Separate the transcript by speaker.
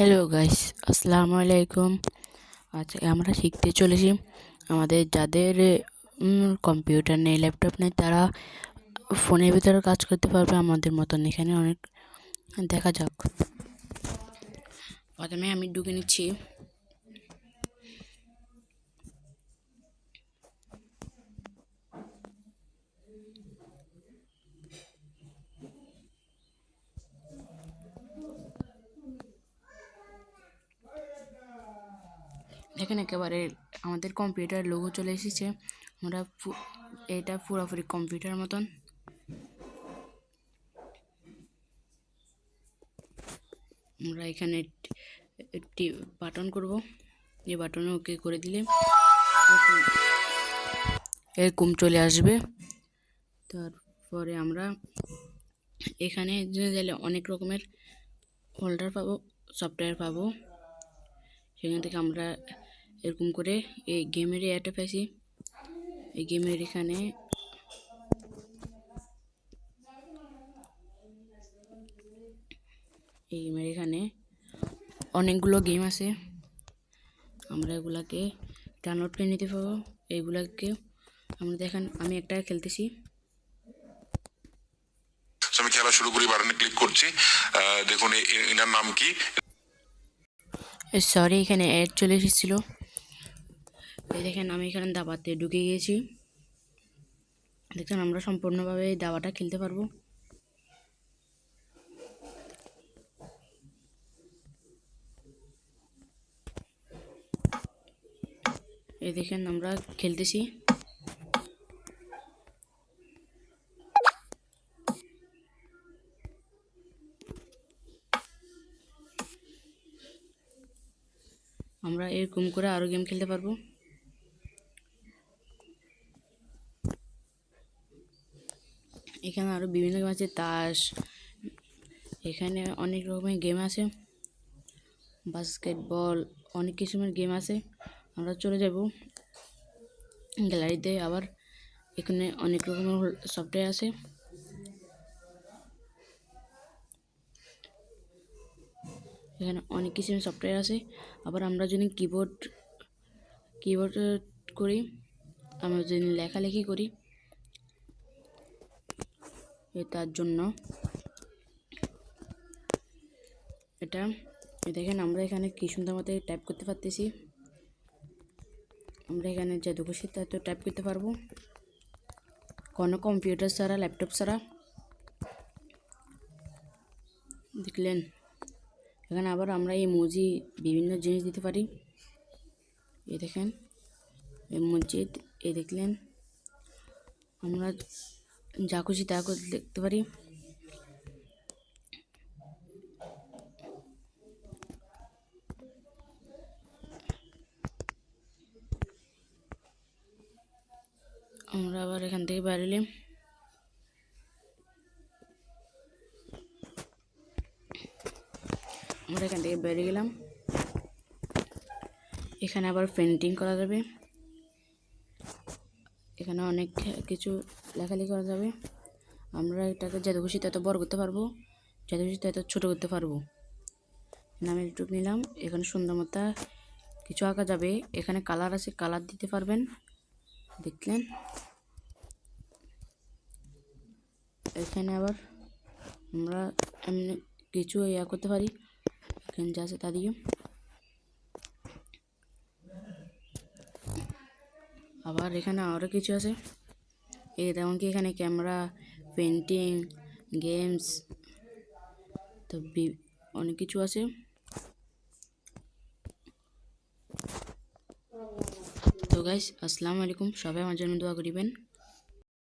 Speaker 1: Hello guys, আসসালামু আলাইকুম। আজকে আমরা শিখতে চলেছি। আমাদের যাদের কম্পিউটার নেই, ল্যাপটপ নেই, তারা ফোনের ভিতরে কাজ করতে পারবে আমাদের মতন। এখানে অনেক দেখা যাক। প্রথমে আমি ঢুকে নিচ্ছি। দেখেন একেবারে আমাদের কম্পিউটার লোগো চলে এসেছে। আমরা এটা পুরোপুরি কম্পিউটার মতন। আমরা এখানে একটি বাটন করব। এই বাটনে ওকে করে দিলে এরকম চলে আসবে। তারপরে আমরা এখানে গেলে অনেক রকমের ফোল্ডার পাবো, সফটওয়্যার পাবো। সেখান থেকে আমরা এরকম করে এই গেমের অ্যাডটা পাইছি। এই গেমের এখানে অনেকগুলো গেম আছে। আমরা এগুলাকে ডাউনলোড করে নিতে পারবো। এইগুলাকে আমরা দেখেন, আমি একটা খেলতেছি।
Speaker 2: আমি খেলা শুরু করি, বাটনে ক্লিক করছি। দেখুন এনার নাম কি।
Speaker 1: সরি, এখানে অ্যাড চলে এসেছিল। এই দেখেন আমি এখানে দাবাতে ঢুকে গিয়েছি। দেখেন আমরা সম্পূর্ণভাবে এই দাবাটা খেলতে পারবো। এই দেখেন আমরা খেলতেছি। আমরা এরকম করে আরো গেম খেলতে পারবো। এখানে আরো বিভিন্ন গেম আছে, তাস। এখানে অনেক রকমের গেম আছে, বাস্কেটবল, অনেক কিসিমের গেম আছে। আমরা চলে যাব গ্যালারিতে। আবার এখানে অনেক রকমের সফটওয়্যার আছে। এখানে অনেক কিসিমের সফটওয়্যার আছে। আবার আমরা যদি কিবোর্ড করি, আমরা যদি লেখালেখি করি, তার জন্য এটা দেখেন আমরা এখানে কি সুন্দর মতো টাইপ করতে পারতেছি। আমরা এখানে যত খুশি তত টাইপ করতে পারবো, কোনো কম্পিউটার ছাড়া, ল্যাপটপ ছাড়া। দেখলেন, এখানে আবার আমরা ইমোজি বিভিন্ন জিনিস দিতে পারি। এই দেখেন ইমোজি, এই দেখলেন আমরা যা খুশি তা করে লিখতে পারি। আমরা আবার এখান থেকে বেরোলাম। আমরা এখান থেকে বেরিয়ে গেলাম। এখানে আবার পেন্টিং করা যাবে। এখানে অনেক কিছু লেখালেখি করা যাবে। আমরা এটাকে যত খুশি তত বড় করতে পারবো, যত খুশি তত ছোট করতে পারবো। আমি একটু নিলাম। এখানে সুন্দর মতো কিছু আঁকা যাবে। এখানে কালার আছে, কালার দিতে পারবেন। দেখলেন, এখানে আবার আমরা এমনি কিছু ইয়া করতে পারি। এখানে যা আছে তা দিয়ে আবার এখানে আরও কিছু আছে। এই যেমন কি এখানে ক্যামেরা, পেন্টিং, গেমস, তো অনেক কিছু আছে। তো গাইস, আসসালামু আলাইকুম। সবাই আমার জন্য দোয়া করিবেন।